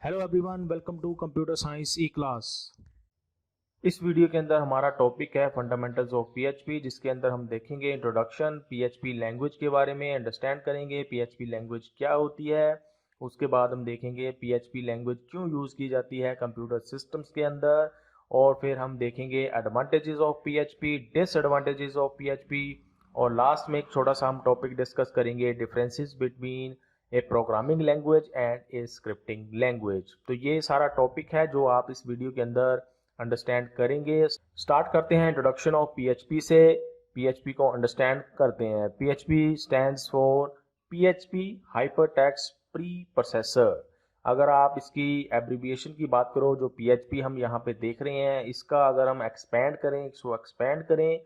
Hello everyone, welcome to computer science E class. इस video के अंदर हमारा टॉपिक है फंडामेंटल्स ऑफ पीएचपी, जिसके अंदर हम देखेंगे इंट्रोडक्शन पीएचपी लैंग्वेज के बारे में, अंडरस्टैंड करेंगे पीएचपी लैंग्वेज क्या होती है। उसके बाद हम देखेंगे पीएचपी लैंग्वेज क्यों यूज़ की जाती है कंप्यूटर सिस्टम्स के अंदर, और फिर हम देखेंगे advantages of PHP, disadvantages of PHP, और लास्ट में एक छोटा सा हम टॉपिक डिस्कस करेंगे differences between A programming language and A scripting language. तो ये सारा टॉपिक है जो आप इस वीडियो के अंदर अंडरस्टैंड करेंगे। स्टार्ट करते हैं इंट्रोडक्शन ऑफ पीएचपी से। पीएचपी को अंडरस्टैंड करते हैं। PHP stands for PHP hypertext pre processor. अगर आप इसकी एब्रिविएशन की बात करो, जो पीएचपी हम यहाँ पे देख रहे हैं, इसका अगर हम इसको एक्सपेंड करें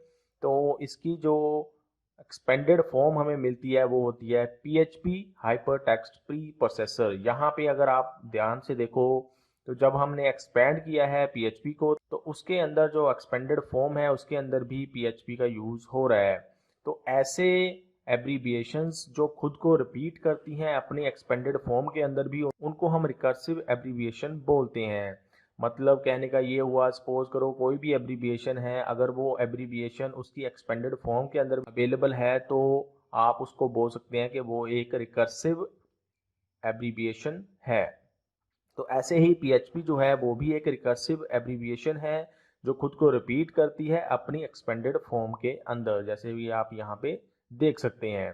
तो इसकी जो एक्सपेंडेड फॉर्म हमें मिलती है वो होती है पीएचपी हाइपरटेक्स्ट प्री प्रोसेसर। यहाँ पे अगर आप ध्यान से देखो तो जब हमने एक्सपेंड किया है पीएचपी को, तो उसके अंदर जो एक्सपेंडेड फॉर्म है उसके अंदर भी पीएचपी का यूज हो रहा है। तो ऐसे एब्रीविएशंस जो खुद को रिपीट करती हैं अपनी एक्सपेंडेड फॉर्म के अंदर भी, उनको हम रिकर्सिव एब्रीविएशन बोलते हैं। मतलब कहने का ये हुआ, सपोज करो कोई भी एब्रीविएशन है, अगर वो एब्रीविएशन उसकी एक्सपेंडेड फॉर्म के अंदर अवेलेबल है तो आप उसको बोल सकते हैं कि वो एक रिकर्सिव एब्रीविएशन है। तो ऐसे ही पीएचपी जो है वो भी एक रिकर्सिव एब्रीविएशन है जो खुद को रिपीट करती है अपनी एक्सपेंडेड फॉर्म के अंदर, जैसे भी आप यहाँ पे देख सकते हैं।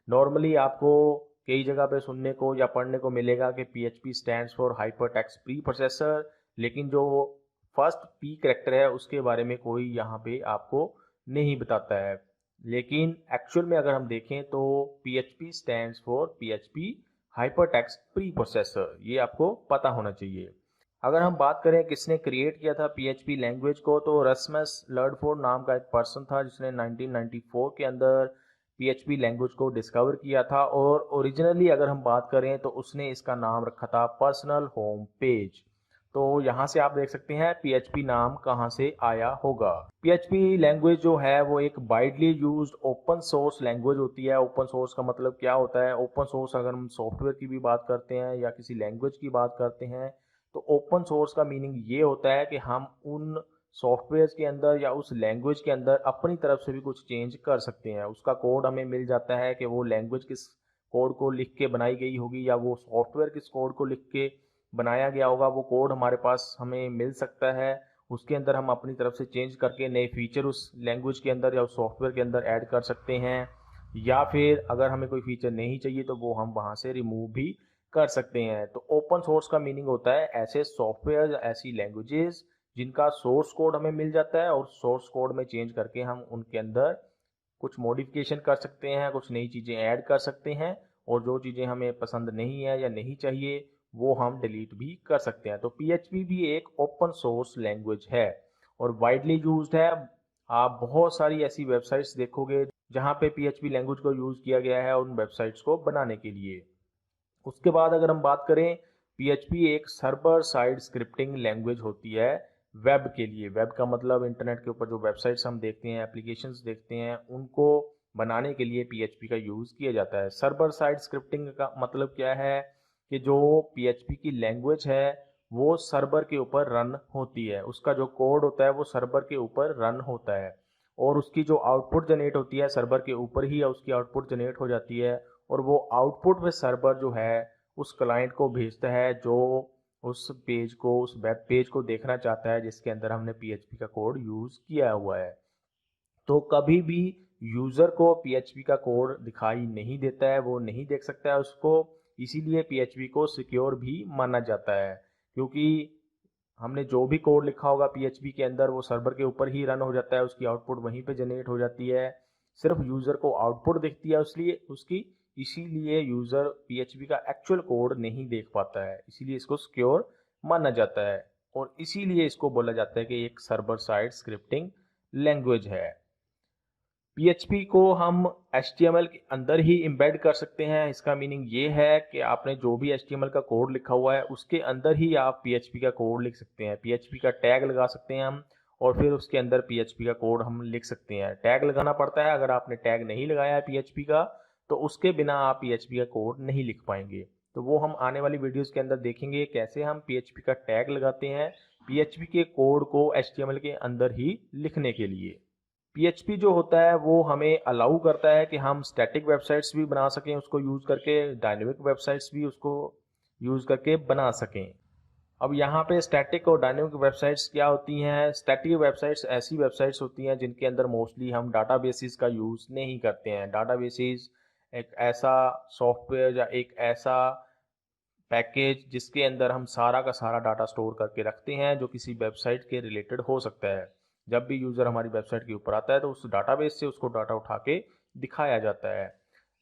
नॉर्मली आपको कई जगह पे सुनने को या पढ़ने को मिलेगा कि PHP stands for hypertext pre processor, लेकिन जो फर्स्ट पी कैरेक्टर है उसके बारे में कोई यहाँ पे आपको नहीं बताता है। लेकिन एक्चुअल में अगर हम देखें तो PHP stands for PHP hypertext pre processor, ये आपको पता होना चाहिए। अगर हम बात करें किसने क्रिएट किया था पीएचपी लैंग्वेज को, तो रस्मस लर्डफोर्ड नाम का एक पर्सन था जिसने 1994 के अंदर पीएचपी लैंग्वेज को डिस्कवर किया था। और ओरिजिनली अगर हम बात करें तो उसने इसका नाम रखा था पर्सनल होम पेज। तो यहाँ से आप देख सकते हैं पीएचपी नाम कहाँ से आया होगा। पीएचपी लैंग्वेज जो है वो एक widely used open source language होती है। ओपन सोर्स का मतलब क्या होता है? ओपन सोर्स अगर हम सॉफ्टवेयर की भी बात करते हैं या किसी लैंग्वेज की बात करते हैं, तो ओपन सोर्स का मीनिंग ये होता है कि हम उन सॉफ्टवेयर के अंदर या उस लैंग्वेज के अंदर अपनी तरफ से भी कुछ चेंज कर सकते हैं। उसका कोड हमें मिल जाता है कि वो लैंग्वेज किस कोड को लिख के बनाई गई होगी या वो सॉफ्टवेयर किस कोड को लिख के बनाया गया होगा, वो कोड हमारे पास हमें मिल सकता है। उसके अंदर हम अपनी तरफ से चेंज करके नए फीचर उस लैंग्वेज के अंदर या उस सॉफ्टवेयर के अंदर ऐड कर सकते हैं, या फिर अगर हमें कोई फीचर नहीं चाहिए तो वो हम वहाँ से रिमूव भी कर सकते हैं। तो ओपन सोर्स का मीनिंग होता है ऐसे सॉफ्टवेयर, ऐसी लैंग्वेजेस जिनका सोर्स कोड हमें मिल जाता है और सोर्स कोड में चेंज करके हम उनके अंदर कुछ मॉडिफिकेशन कर सकते हैं, कुछ नई चीज़ें ऐड कर सकते हैं, और जो चीज़ें हमें पसंद नहीं है या नहीं चाहिए वो हम डिलीट भी कर सकते हैं। तो पीएचपी भी एक ओपन सोर्स लैंग्वेज है और वाइडली यूज्ड है। आप बहुत सारी ऐसी वेबसाइट्स देखोगे जहाँ पे पीएचपी लैंग्वेज को यूज़ किया गया है उन वेबसाइट्स को बनाने के लिए। उसके बाद अगर हम बात करें, पीएचपी एक सर्वर साइड स्क्रिप्टिंग लैंग्वेज होती है वेब के लिए। वेब का मतलब इंटरनेट के ऊपर जो वेबसाइट्स हम देखते हैं, एप्लीकेशंस देखते हैं, उनको बनाने के लिए पीएचपी का यूज़ किया जाता है। सर्वर साइड स्क्रिप्टिंग का मतलब क्या है कि जो पीएचपी की लैंग्वेज है वो सर्वर के ऊपर रन होती है। उसका जो कोड होता है वो सर्वर के ऊपर रन होता है और उसकी जो आउटपुट जनरेट होती है सर्वर के ऊपर ही उसकी आउटपुट जनरेट हो जाती है, और वो आउटपुट में सर्वर जो है उस क्लाइंट को भेजता है जो उस पेज को, उस वेब पेज को देखना चाहता है जिसके अंदर हमने पीएचपी का कोड यूज़ किया हुआ है। तो कभी भी यूज़र को पीएचपी का कोड दिखाई नहीं देता है, वो नहीं देख सकता है उसको। इसीलिए पीएचपी को सिक्योर भी माना जाता है, क्योंकि हमने जो भी कोड लिखा होगा पीएचपी के अंदर वो सर्वर के ऊपर ही रन हो जाता है, उसकी आउटपुट वहीं पे जनरेट हो जाती है। सिर्फ यूज़र को आउटपुट दिखती है उसलिए उसकी, इसीलिए यूज़र पीएचपी का एक्चुअल कोड नहीं देख पाता है। इसीलिए इसको सिक्योर माना जाता है और इसीलिए इसको बोला जाता है कि एक सर्वर साइड स्क्रिप्टिंग लैंग्वेज है। पीएचपी को हम एचटीएमएल के अंदर ही एम्बेड कर सकते हैं। इसका मीनिंग ये है कि आपने जो भी एचटीएमएल का कोड लिखा हुआ है उसके अंदर ही आप पीएचपी का कोड लिख सकते हैं। पीएचपी का टैग लगा सकते हैं हम और फिर उसके अंदर पीएचपी का कोड हम लिख सकते हैं। टैग लगाना पड़ता है, अगर आपने टैग नहीं लगाया है पीएचपी का तो उसके बिना आप पीएचपी का कोड नहीं लिख पाएंगे। तो वो हम आने वाली वीडियोस के अंदर देखेंगे कैसे हम PHP का टैग लगाते हैं PHP के कोड को HTML के अंदर ही लिखने के लिए। PHP जो होता है वो हमें अलाउ करता है कि हम स्टैटिक वेबसाइट्स भी बना सकें उसको यूज़ करके, डायनेमिक वेबसाइट्स भी उसको यूज़ करके बना सकें। अब यहाँ पे स्टैटिक और डायनेमिक वेबसाइट्स क्या होती हैं? स्टैटिक वेबसाइट्स ऐसी वेबसाइट्स होती हैं जिनके अंदर मोस्टली हम डाटाबेसेस का यूज़ नहीं करते हैं। डाटाबेसेस एक ऐसा सॉफ्टवेयर या एक ऐसा पैकेज जिसके अंदर हम सारा का सारा डाटा स्टोर करके रखते हैं जो किसी वेबसाइट के रिलेटेड हो सकता है। जब भी यूज़र हमारी वेबसाइट के ऊपर आता है तो उस डाटाबेस से उसको डाटा उठा के दिखाया जाता है।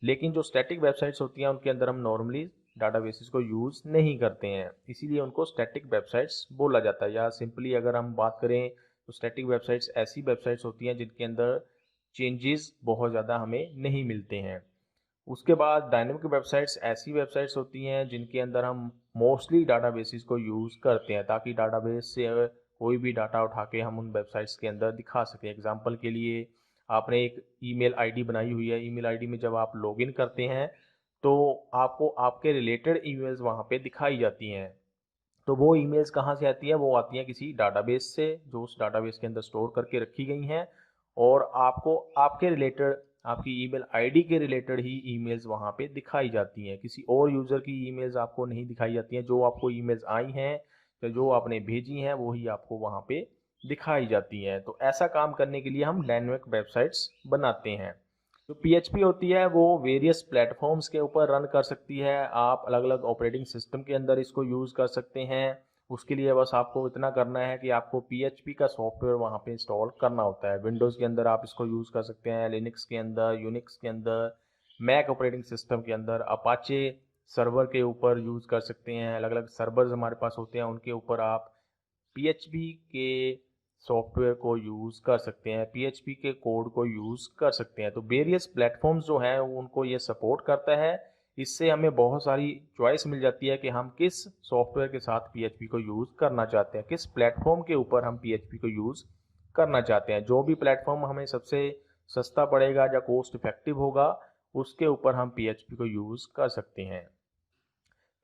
लेकिन जो स्टैटिक वेबसाइट्स होती हैं उनके अंदर हम नॉर्मली डाटाबेसेस को यूज़ नहीं करते हैं, इसीलिए उनको स्टैटिक वेबसाइट्स बोला जाता है। या सिंपली अगर हम बात करें तो स्टैटिक वेबसाइट्स ऐसी वेबसाइट्स होती हैं जिनके अंदर चेंजेस बहुत ज़्यादा हमें नहीं मिलते हैं। उसके बाद डायनेमिक वेबसाइट्स ऐसी वेबसाइट्स होती हैं जिनके अंदर हम मोस्टली डाटाबेसेस को यूज़ करते हैं ताकि डाटाबेस से कोई भी डाटा उठा के हम उन वेबसाइट्स के अंदर दिखा सकें। एग्जांपल के लिए आपने एक ईमेल आईडी बनाई हुई है, ईमेल आईडी में जब आप लॉगिन करते हैं तो आपको आपके रिलेटेड ईमेल्स वहाँ पे दिखाई जाती हैं। तो वो ईमेल्स कहाँ से आती हैं? वो आती हैं किसी डाटाबेस से जो उस डाटाबेस के अंदर स्टोर करके रखी गई हैं और आपको आपके रिलेटेड आपकी ईमेल आईडी के रिलेटेड ही ईमेल्स वहाँ पे दिखाई जाती हैं। किसी और यूज़र की ईमेल्स आपको नहीं दिखाई जाती हैं। जो आपको ईमेल्स आई हैं तो जो आपने भेजी हैं वो ही आपको वहाँ पे दिखाई जाती हैं। तो ऐसा काम करने के लिए हम डायनेमिक वेबसाइट्स बनाते हैं। जो PHP होती है वो वेरियस प्लेटफॉर्म्स के ऊपर रन कर सकती है। आप अलग अलग ऑपरेटिंग सिस्टम के अंदर इसको यूज़ कर सकते हैं। उसके लिए बस आपको इतना करना है कि आपको PHP का सॉफ्टवेयर वहाँ पे इंस्टॉल करना होता है। विंडोज़ के अंदर आप इसको यूज़ कर सकते हैं, लिनक्स के अंदर, यूनिक्स के अंदर, मैक ऑपरेटिंग सिस्टम के अंदर, अपाचे सर्वर के ऊपर यूज़ कर सकते हैं। अलग अलग सर्वर्स हमारे पास होते हैं, उनके ऊपर आप PHP के सॉफ्टवेयर को यूज़ कर सकते हैं, PHP के कोड को यूज़ कर सकते हैं। तो वेरियस प्लेटफॉर्म्स जो हैं उनको ये सपोर्ट करता है। इससे हमें बहुत सारी चॉइस मिल जाती है कि हम किस सॉफ्टवेयर के साथ PHP को यूज़ करना चाहते हैं, किस प्लेटफॉर्म के ऊपर हम PHP को यूज़ करना चाहते हैं। जो भी प्लेटफॉर्म हमें सबसे सस्ता पड़ेगा या कॉस्ट इफेक्टिव होगा उसके ऊपर हम PHP को यूज़ कर सकते हैं।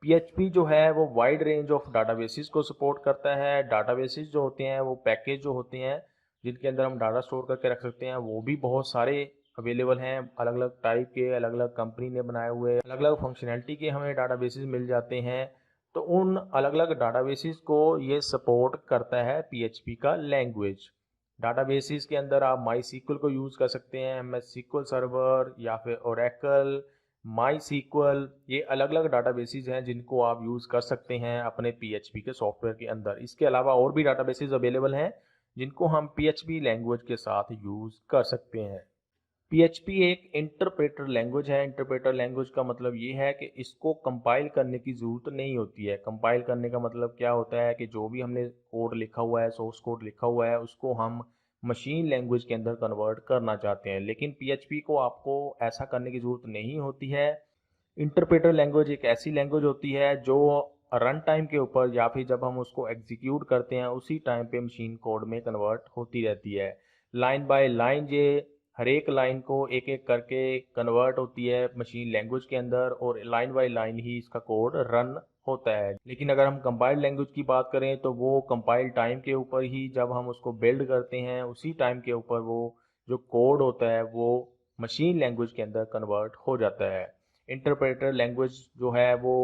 PHP जो है वो वाइड रेंज ऑफ डाटाबेसेस को सपोर्ट करता है। डाटाबेसेस जो होते हैं वो पैकेज जो होते हैं जिनके अंदर हम डाटा स्टोर करके रख सकते हैं वो भी बहुत सारे अवेलेबल हैं। अलग अलग टाइप के, अलग अलग कंपनी ने बनाए हुए अलग अलग फंक्शनैलिटी के हमें डाटाबेसेस मिल जाते हैं। तो उन अलग अलग डाटाबेसेस को ये सपोर्ट करता है PHP का लैंग्वेज। डाटाबेसेस के अंदर आप MySQL को यूज़ कर सकते हैं, MS SQL सर्वर या फिर Oracle, माई सीक्वल, ये अलग अलग डाटाबेसेस हैं जिनको आप यूज़ कर सकते हैं अपने PHP के सॉफ्टवेयर के अंदर। इसके अलावा और भी डाटाबेसेस अवेलेबल हैं जिनको हम PHP लैंग्वेज के साथ यूज़ कर सकते हैं। PHP एक इंटरप्रेटर लैंग्वेज है। इंटरप्रेटर लैंग्वेज का मतलब ये है कि इसको कंपाइल करने की ज़रूरत नहीं होती है। कंपाइल करने का मतलब क्या होता है कि जो भी हमने कोड लिखा हुआ है, सोर्स कोड लिखा हुआ है, उसको हम मशीन लैंग्वेज के अंदर कन्वर्ट करना चाहते हैं। लेकिन PHP को आपको ऐसा करने की ज़रूरत नहीं होती है। इंटरप्रेटर लैंग्वेज एक ऐसी लैंग्वेज होती है जो रन टाइम के ऊपर या फिर जब हम उसको एग्जीक्यूट करते हैं उसी टाइम पे मशीन कोड में कन्वर्ट होती रहती है। लाइन बाय लाइन ये हर एक लाइन को एक एक करके कन्वर्ट होती है मशीन लैंग्वेज के अंदर और लाइन बाय लाइन ही इसका कोड रन होता है। लेकिन अगर हम कंपाइल्ड लैंग्वेज की बात करें तो वो कंपाइल टाइम के ऊपर ही जब हम उसको बिल्ड करते हैं उसी टाइम के ऊपर वो जो कोड होता है वो मशीन लैंग्वेज के अंदर कन्वर्ट हो जाता है। इंटरप्रेटर लैंग्वेज जो है वो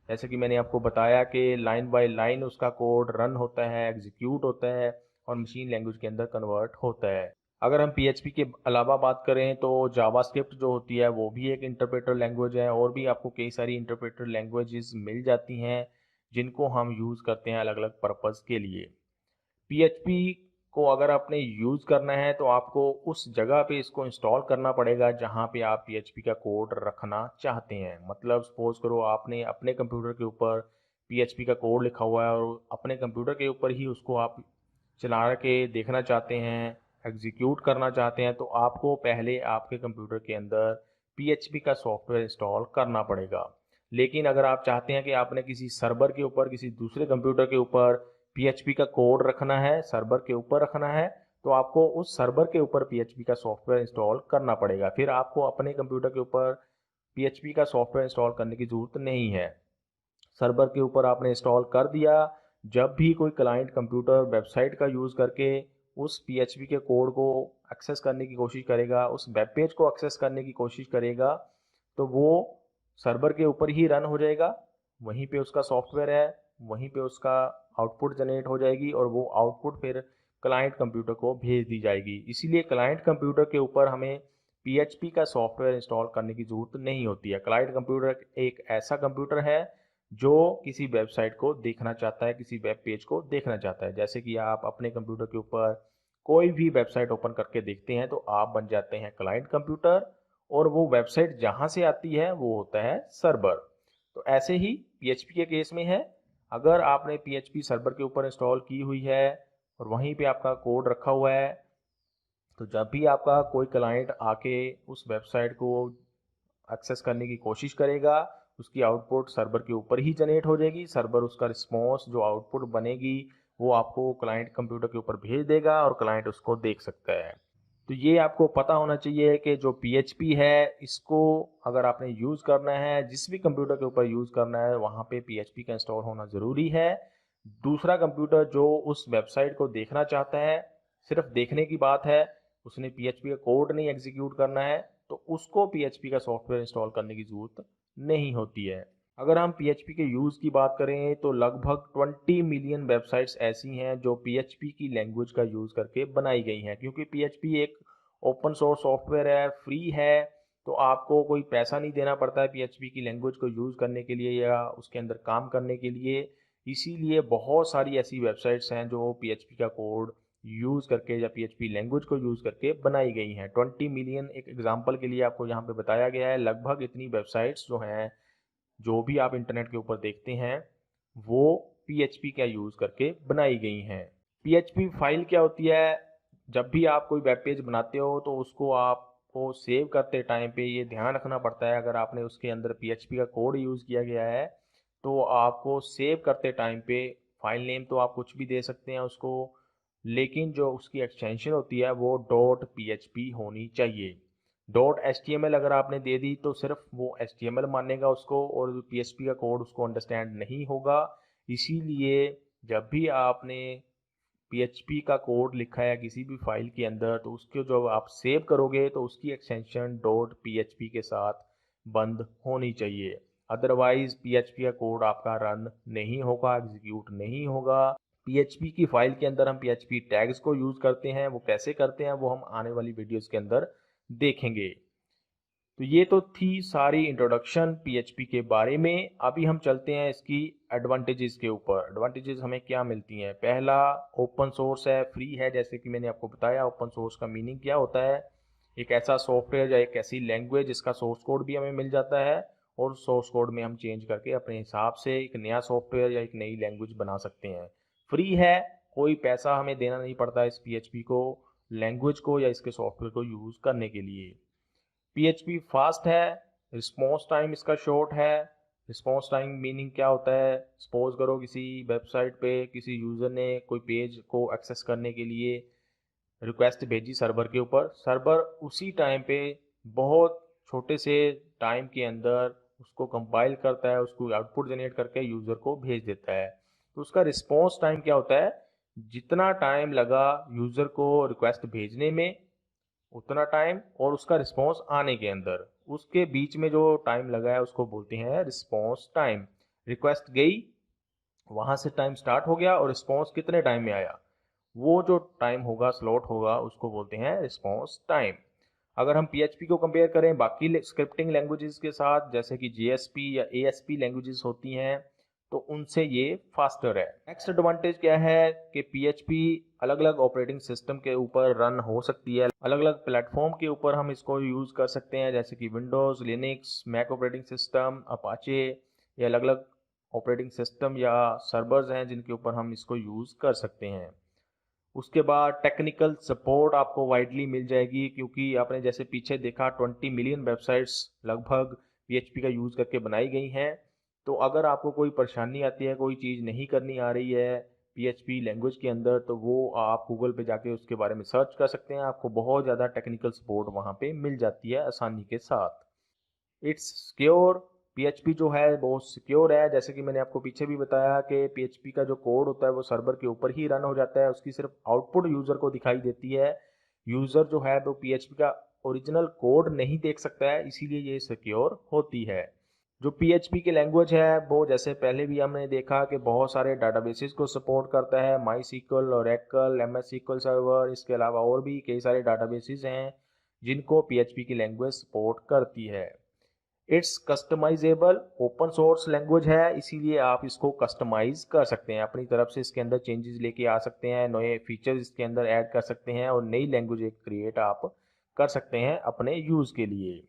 जैसे कि मैंने आपको बताया कि लाइन बाय लाइन उसका कोड रन होता है, एग्जीक्यूट होता है और मशीन लैंग्वेज के अंदर कन्वर्ट होता है। अगर हम PHP के अलावा बात करें तो जावास्क्रिप्ट जो होती है वो भी एक इंटरप्रेटर लैंग्वेज है और भी आपको कई सारी इंटरप्रेटर लैंग्वेजेस मिल जाती हैं जिनको हम यूज़ करते हैं अलग अलग पर्पज़ के लिए। PHP को अगर आपने यूज़ करना है तो आपको उस जगह पे इसको इंस्टॉल करना पड़ेगा जहाँ पे आप PHP का कोड रखना चाहते हैं। मतलब सपोज करो आपने अपने कंप्यूटर के ऊपर PHP का कोड लिखा हुआ है और अपने कंप्यूटर के ऊपर ही उसको आप चला के देखना चाहते हैं, एग्जीक्यूट करना चाहते हैं, तो आपको पहले आपके कंप्यूटर के अंदर PHP का सॉफ्टवेयर इंस्टॉल करना पड़ेगा। लेकिन अगर आप चाहते हैं कि आपने किसी सर्वर के ऊपर, किसी दूसरे कंप्यूटर के ऊपर PHP का कोड रखना है, सर्वर के ऊपर रखना है, तो आपको उस सर्वर के ऊपर PHP का सॉफ्टवेयर इंस्टॉल करना पड़ेगा। फिर आपको अपने कंप्यूटर के ऊपर PHP का सॉफ्टवेयर इंस्टॉल करने की ज़रूरत नहीं है। सर्वर के ऊपर आपने इंस्टॉल कर दिया। जब भी कोई क्लाइंट कंप्यूटर वेबसाइट का यूज़ करके उस पीएचपी के कोड को एक्सेस करने की कोशिश करेगा, उस वेब पेज को एक्सेस करने की कोशिश करेगा, तो वो सर्वर के ऊपर ही रन हो जाएगा। वहीं पे उसका सॉफ्टवेयर है, वहीं पे उसका आउटपुट जनरेट हो जाएगी और वो आउटपुट फिर क्लाइंट कंप्यूटर को भेज दी जाएगी। इसीलिए क्लाइंट कंप्यूटर के ऊपर हमें पीएचपी का सॉफ्टवेयर इंस्टॉल करने की ज़रूरत नहीं होती है। क्लाइंट कंप्यूटर एक ऐसा कंप्यूटर है जो किसी वेबसाइट को देखना चाहता है, किसी वेब पेज को देखना चाहता है। जैसे कि आप अपने कंप्यूटर के ऊपर कोई भी वेबसाइट ओपन करके देखते हैं तो आप बन जाते हैं क्लाइंट कंप्यूटर, और वो वेबसाइट जहाँ से आती है वो होता है सर्वर। तो ऐसे ही पीएचपी के केस में है, अगर आपने पीएचपी सर्वर के ऊपर इंस्टॉल की हुई है और वहीं पे आपका कोड रखा हुआ है, तो जब भी आपका कोई क्लाइंट आके उस वेबसाइट को एक्सेस करने की कोशिश करेगा, उसकी आउटपुट सर्वर के ऊपर ही जनरेट हो जाएगी। सर्वर उसका रिस्पॉन्स जो आउटपुट बनेगी वो आपको क्लाइंट कंप्यूटर के ऊपर भेज देगा और क्लाइंट उसको देख सकता है। तो ये आपको पता होना चाहिए कि जो पीएचपी है इसको अगर आपने यूज़ करना है, जिस भी कंप्यूटर के ऊपर यूज़ करना है, वहाँ पे पीएचपी का इंस्टॉल होना ज़रूरी है। दूसरा कंप्यूटर जो उस वेबसाइट को देखना चाहता है, सिर्फ देखने की बात है, उसने पीएचपी का कोड नहीं एग्जीक्यूट करना है, तो उसको पीएचपी का सॉफ्टवेयर इंस्टॉल करने की ज़रूरत नहीं होती है। अगर हम पीएचपी के यूज़ की बात करें तो लगभग 20 मिलियन वेबसाइट्स ऐसी हैं जो पीएचपी की लैंग्वेज का यूज़ करके बनाई गई हैं। क्योंकि पीएचपी एक ओपन सोर्स सॉफ्टवेयर है, फ्री है, तो आपको कोई पैसा नहीं देना पड़ता है पीएचपी की लैंग्वेज को यूज़ करने के लिए या उसके अंदर काम करने के लिए। इसीलिए बहुत सारी ऐसी वेबसाइट्स हैं जो पीएचपी का कोड यूज़ करके या पीएचपी लैंग्वेज को यूज़ करके बनाई गई हैं। 20 मिलियन एक एग्जांपल के लिए आपको यहाँ पे बताया गया है। लगभग इतनी वेबसाइट्स जो हैं, जो भी आप इंटरनेट के ऊपर देखते हैं, वो पीएचपी का यूज़ करके बनाई गई हैं। पीएचपी फाइल क्या होती है? जब भी आप कोई वेब पेज बनाते हो तो उसको आपको सेव करते टाइम पे ये ध्यान रखना पड़ता है, अगर आपने उसके अंदर पीएचपी का कोड यूज़ किया गया है तो आपको सेव करते टाइम पे फाइल नेम तो आप कुछ भी दे सकते हैं उसको, लेकिन जो उसकी एक्सटेंशन होती है वो डॉट पीएचपी होनी चाहिए। डॉट एचटीएमएल अगर आपने दे दी तो सिर्फ वो एचटीएमएल मानेगा उसको, और पीएचपी का कोड उसको अंडरस्टैंड नहीं होगा। इसीलिए जब भी आपने पीएचपी का कोड लिखा है किसी भी फाइल के अंदर, तो उसके जो आप सेव करोगे तो उसकी एक्सटेंशन डॉट पीएचपी के साथ बंद होनी चाहिए। अदरवाइज पीएचपी का कोड आपका रन नहीं होगा, एग्जीक्यूट नहीं होगा। पीएचपी की फाइल के अंदर हम पीएचपी टैग्स को यूज करते हैं, वो कैसे करते हैं वो हम आने वाली वीडियोस के अंदर देखेंगे। तो ये तो थी सारी इंट्रोडक्शन पीएचपी के बारे में। अभी हम चलते हैं इसकी एडवांटेजेस के ऊपर। एडवांटेजेस हमें क्या मिलती हैं? पहला, ओपन सोर्स है, फ्री है। जैसे कि मैंने आपको बताया ओपन सोर्स का मीनिंग क्या होता है, एक ऐसा सॉफ्टवेयर या एक ऐसी लैंग्वेज जिसका सोर्स कोड भी हमें मिल जाता है और सोर्स कोड में हम चेंज करके अपने हिसाब से एक नया सॉफ्टवेयर या एक नई लैंग्वेज बना सकते हैं। फ्री है, कोई पैसा हमें देना नहीं पड़ता इस पीएचपी को, लैंग्वेज को या इसके सॉफ्टवेयर को यूज़ करने के लिए। पीएचपी फास्ट है, रिस्पॉन्स टाइम इसका शॉर्ट है। रिस्पॉन्स टाइम मीनिंग क्या होता है? सपोज करो किसी वेबसाइट पे किसी यूज़र ने कोई पेज को एक्सेस करने के लिए रिक्वेस्ट भेजी सर्वर के ऊपर, सर्वर उसी टाइम पे बहुत छोटे से टाइम के अंदर उसको कंपाइल करता है, उसको आउटपुट जनरेट करके यूज़र को भेज देता है। तो उसका रिस्पॉन्स टाइम क्या होता है? जितना टाइम लगा यूज़र को रिक्वेस्ट भेजने में उतना टाइम, और उसका रिस्पॉन्स आने के अंदर उसके बीच में जो टाइम लगा है उसको बोलते हैं रिस्पॉन्स टाइम। रिक्वेस्ट गई, वहां से टाइम स्टार्ट हो गया और रिस्पॉन्स कितने टाइम में आया, वो जो टाइम होगा, स्लॉट होगा, उसको बोलते हैं रिस्पॉन्स टाइम। अगर हम पीएचपी को कंपेयर करें बाकी स्क्रिप्टिंग लैंग्वेजेस के साथ, जैसे कि जेएसपी या एएसपी लैंग्वेजेस होती हैं, तो उनसे ये फास्टर है। नेक्स्ट एडवांटेज क्या है कि पीएचपी अलग अलग ऑपरेटिंग सिस्टम के ऊपर रन हो सकती है, अलग अलग प्लेटफॉर्म के ऊपर हम इसको यूज़ कर सकते हैं, जैसे कि Windows, Linux, Mac operating system, Apache, ये अलग अलग ऑपरेटिंग सिस्टम या सर्वर्स हैं जिनके ऊपर हम इसको यूज़ कर सकते हैं। उसके बाद टेक्निकल सपोर्ट आपको वाइडली मिल जाएगी, क्योंकि आपने जैसे पीछे देखा 20 मिलियन वेबसाइट्स लगभग पीएचपी का यूज़ करके बनाई गई हैं। तो अगर आपको कोई परेशानी आती है, कोई चीज़ नहीं करनी आ रही है पीएचपी लैंग्वेज के अंदर, तो वो आप गूगल पे जाके उसके बारे में सर्च कर सकते हैं, आपको बहुत ज़्यादा टेक्निकल सपोर्ट वहाँ पे मिल जाती है आसानी के साथ। इट्स सिक्योर, PHP जो है वो सिक्योर है, जैसे कि मैंने आपको पीछे भी बताया कि PHP का जो कोड होता है वो सर्वर के ऊपर ही रन हो जाता है, उसकी सिर्फ आउटपुट यूज़र को दिखाई देती है। यूज़र जो है वो PHP का ओरिजिनल कोड नहीं देख सकता है, इसीलिए ये सिक्योर होती है। जो PHP की लैंग्वेज है वो जैसे पहले भी हमने देखा कि बहुत सारे डाटाबेसेस को सपोर्ट करता है, MySQL, Oracle, MS SQL server, इसके अलावा और भी कई सारे डाटाबेसेस हैं जिनको PHP की लैंग्वेज सपोर्ट करती है। It's customisable open source language है, इसीलिए आप इसको कस्टमाइज कर सकते हैं, अपनी तरफ से इसके अंदर चेंजेस लेके आ सकते हैं, नए फीचर्स इसके अंदर ऐड कर सकते हैं और नई लैंग्वेज एक क्रिएट आप कर सकते हैं अपने यूज़ के लिए।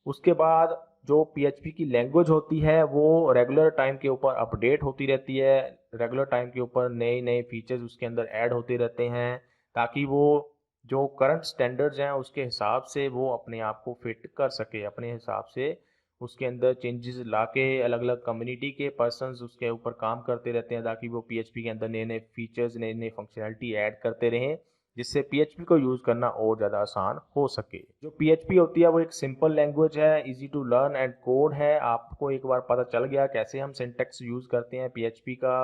उसके बाद जो PHP की लैंग्वेज होती है वो रेगुलर टाइम के ऊपर अपडेट होती रहती है, रेगुलर टाइम के ऊपर नए नए फीचर्स उसके अंदर ऐड होते रहते हैं, ताकि वो जो करंट स्टैंडर्ड्स हैं उसके हिसाब से वो अपने आप को फिट कर सके, अपने हिसाब से उसके अंदर चेंजेस लाके अलग अलग कम्युनिटी के पर्सन्स उसके ऊपर काम करते रहते हैं, ताकि वो PHP के अंदर नए नए फीचर्स नए नए फंक्शनैलिटी ऐड करते रहें, जिससे PHP को यूज़ करना और ज़्यादा आसान हो सके। जो PHP होती है वो एक सिंपल लैंग्वेज है, easy to learn and code है। आपको एक बार पता चल गया कैसे हम सिंटैक्स यूज़ करते हैं PHP का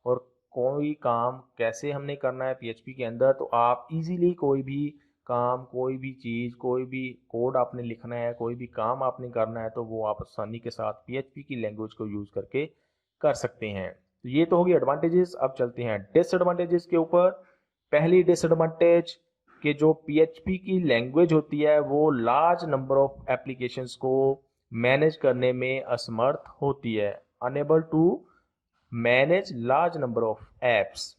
और कोई काम कैसे हमने करना है PHP के अंदर, तो आप इजीली कोई भी काम, कोई भी चीज़, कोई भी कोड आपने लिखना है, कोई भी काम आपने करना है, तो वो आप आसानी के साथ PHP की लैंग्वेज को यूज़ करके कर सकते हैं। तो ये तो होगी एडवांटेजेस। अब चलते हैं डिसएडवांटेजेस के ऊपर। पहली डिसएडवांटेज कि जो PHP की लैंग्वेज होती है वो लार्ज नंबर ऑफ एप्लीकेशंस को मैनेज करने में असमर्थ होती है, unable to manage large number of apps.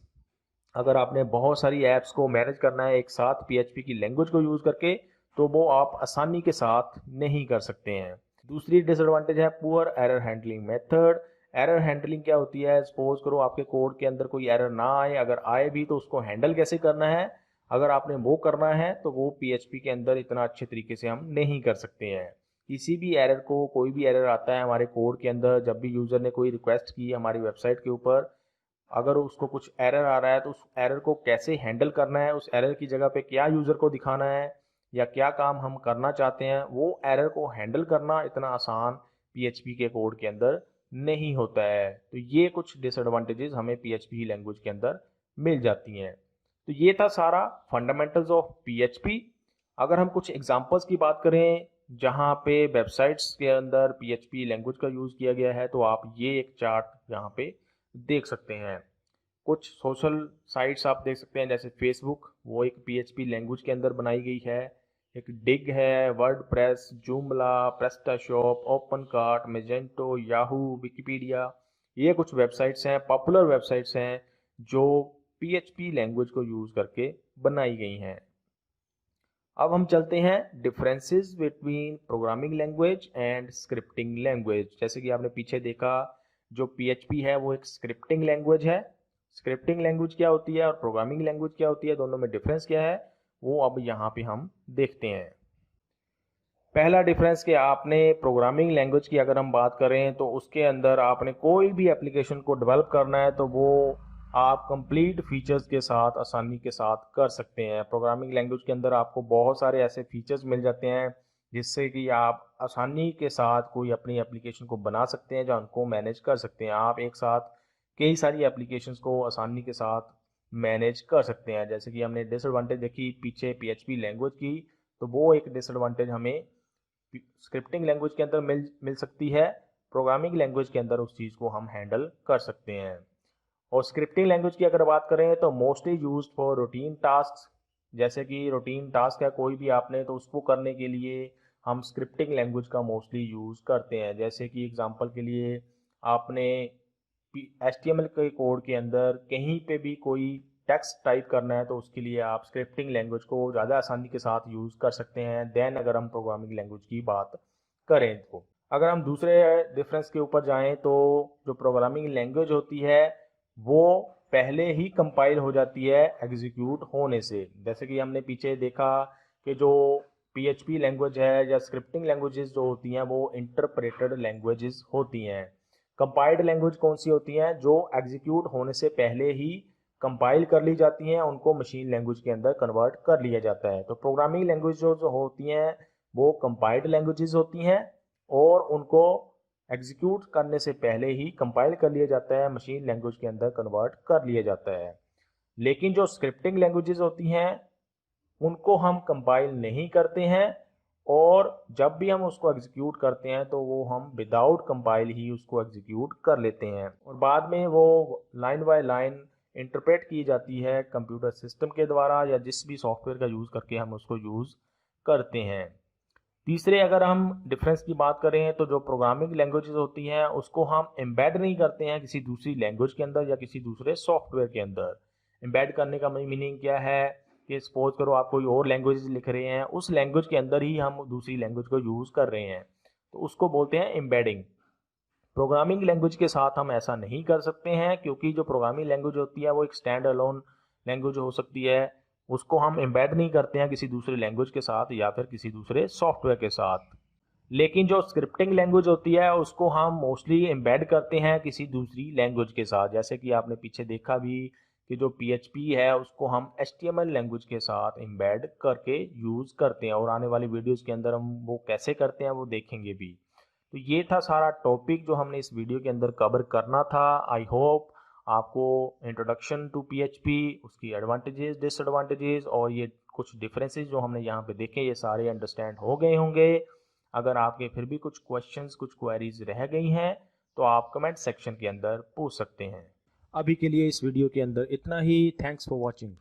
अगर आपने बहुत सारी एप्स को मैनेज करना है एक साथ PHP की लैंग्वेज को यूज़ करके, तो वो आप आसानी के साथ नहीं कर सकते हैं। दूसरी डिसएडवांटेज है poor error handling method. Error handling क्या होती है? सपोज करो आपके कोड के अंदर कोई एरर ना आए, अगर आए भी तो उसको हैंडल कैसे करना है, अगर आपने वो करना है तो वो PHP के अंदर इतना अच्छे तरीके से हम नहीं कर सकते हैं। किसी भी एरर को, कोई भी एरर आता है हमारे कोड के अंदर, जब भी यूज़र ने कोई रिक्वेस्ट की हमारी वेबसाइट के ऊपर, अगर उसको कुछ एरर आ रहा है तो उस एरर को कैसे हैंडल करना है, उस एरर की जगह पे क्या यूज़र को दिखाना है या क्या काम हम करना चाहते हैं, वो एरर को हैंडल करना इतना आसान PHP के कोड के अंदर नहीं होता है। तो ये कुछ डिसएडवांटेजेस हमें PHP लैंग्वेज के अंदर मिल जाती हैं। तो ये था सारा फंडामेंटल्स ऑफ PHP। अगर हम कुछ एग्जांपल्स की बात करें जहाँ पे वेबसाइट्स के अंदर PHP लैंग्वेज का यूज़ किया गया है, तो आप ये एक चार्ट यहाँ पे देख सकते हैं। कुछ सोशल साइट्स आप देख सकते हैं, जैसे फेसबुक, वो एक PHP लैंग्वेज के अंदर बनाई गई है। एक डिग है, WordPress, Joomla, PrestaShop, OpenCart, Magento, Yahoo, Wikipedia, ये कुछ वेबसाइट्स हैं, पॉपुलर वेबसाइट्स हैं जो PHP लैंग्वेज को यूज़ करके बनाई गई हैं। अब हम चलते हैं differences between programming language and scripting language. जैसे कि आपने पीछे देखा, जो PHP है वो एक स्क्रिप्टिंग लैंग्वेज है। स्क्रिप्टिंग लैंग्वेज क्या होती है और प्रोग्रामिंग लैंग्वेज क्या होती है, दोनों में डिफरेंस क्या है, वो अब यहाँ पे हम देखते हैं। पहला डिफरेंस कि आपने प्रोग्रामिंग लैंग्वेज की अगर हम बात करें तो उसके अंदर आपने कोई भी एप्लीकेशन को डेवलप करना है तो वो आप कंप्लीट फीचर्स के साथ आसानी के साथ कर सकते हैं। प्रोग्रामिंग लैंग्वेज के अंदर आपको बहुत सारे ऐसे फीचर्स मिल जाते हैं जिससे कि आप आसानी के साथ कोई अपनी एप्लीकेशन को बना सकते हैं, जो उनको मैनेज कर सकते हैं। आप एक साथ कई सारी एप्लीकेशंस को आसानी के साथ मैनेज कर सकते हैं। जैसे कि हमने डिसएडवांटेज देखी पीछे PHP लैंग्वेज की, तो वो एक डिसएडवांटेज हमें स्क्रिप्टिंग लैंग्वेज के अंदर मिल सकती है। प्रोग्रामिंग लैंग्वेज के अंदर उस चीज़ को हम हैंडल कर सकते हैं। और स्क्रिप्टिंग लैंग्वेज की अगर बात करें तो mostly used for routine task. जैसे कि रूटीन टास्क है कोई भी आपने, तो उसको करने के लिए हम स्क्रिप्टिंग लैंग्वेज का मोस्टली यूज़ करते हैं। जैसे कि एग्जांपल के लिए आपने HTML के कोड के अंदर कहीं पे भी कोई टेक्स्ट टाइप करना है तो उसके लिए आप स्क्रिप्टिंग लैंग्वेज को ज़्यादा आसानी के साथ यूज़ कर सकते हैं देन अगर हम प्रोग्रामिंग लैंग्वेज की बात करें। तो अगर हम दूसरे डिफरेंस के ऊपर जाएं तो जो प्रोग्रामिंग लैंग्वेज होती है वो पहले ही कंपाइल हो जाती है एग्जीक्यूट होने से। जैसे कि हमने पीछे देखा कि जो PHP लैंग्वेज है या स्क्रिप्टिंग लैंग्वेजेस जो होती हैं वो इंटरप्रेटेड लैंग्वेजेस होती हैं। कंपाइल्ड लैंग्वेज कौन सी होती हैं? जो एग्जीक्यूट होने से पहले ही कंपाइल कर ली जाती हैं, उनको मशीन लैंग्वेज के अंदर कन्वर्ट कर लिया जाता है। तो प्रोग्रामिंग लैंग्वेज जो होती हैं वो कंपाइल्ड लैंग्वेजेस होती हैं और उनको एग्जीक्यूट करने से पहले ही कंपाइल कर लिया जाता है, मशीन लैंग्वेज के अंदर कन्वर्ट कर लिया जाता है। लेकिन जो स्क्रिप्टिंग लैंग्वेजेस होती हैं उनको हम कंपाइल नहीं करते हैं, और जब भी हम उसको एग्जीक्यूट करते हैं तो वो हम विदाउट कंपाइल ही उसको एग्जीक्यूट कर लेते हैं, और बाद में वो लाइन बाय लाइन इंटरप्रेट की जाती है कंप्यूटर सिस्टम के द्वारा या जिस भी सॉफ्टवेयर का यूज़ करके हम उसको यूज़ करते हैं। तीसरे, अगर हम डिफरेंस की बात करें तो जो प्रोग्रामिंग लैंग्वेजेस होती हैं उसको हम एम्बेड नहीं करते हैं किसी दूसरी लैंग्वेज के अंदर या किसी दूसरे सॉफ्टवेयर के अंदर। एम्बेड करने का मीनिंग क्या है कि सपोज करो आप कोई और लैंग्वेज लिख रहे हैं, उस लैंग्वेज के अंदर ही हम दूसरी लैंग्वेज को यूज़ कर रहे हैं, तो उसको बोलते हैं एम्बेडिंग। प्रोग्रामिंग लैंग्वेज के साथ हम ऐसा नहीं कर सकते हैं, क्योंकि जो प्रोग्रामिंग लैंग्वेज होती है वो एक स्टैंड अलोन लैंग्वेज हो सकती है, उसको हम एम्बेड नहीं करते हैं किसी दूसरे लैंग्वेज के साथ या फिर किसी दूसरे सॉफ्टवेयर के साथ। लेकिन जो स्क्रिप्टिंग लैंग्वेज होती है उसको हम मोस्टली एम्बेड करते हैं किसी दूसरी लैंग्वेज के साथ, जैसे कि आपने पीछे देखा भी कि जो PHP है उसको हम HTML लैंग्वेज के साथ एम्बेड करके यूज़ करते हैं, और आने वाली वीडियोज़ के अंदर हम वो कैसे करते हैं वो देखेंगे भी। तो ये था सारा टॉपिक जो हमने इस वीडियो के अंदर कवर करना था। आई होप आपको इंट्रोडक्शन टू PHP, उसकी एडवांटेजेस, डिसएडवांटेजेस और ये कुछ डिफरेंसेस जो हमने यहाँ पे देखे ये सारे अंडरस्टैंड हो गए होंगे। अगर आपके फिर भी कुछ क्वेश्चंस, कुछ क्वेरीज रह गई हैं तो आप कमेंट सेक्शन के अंदर पूछ सकते हैं। अभी के लिए इस वीडियो के अंदर इतना ही। Thanks for watching.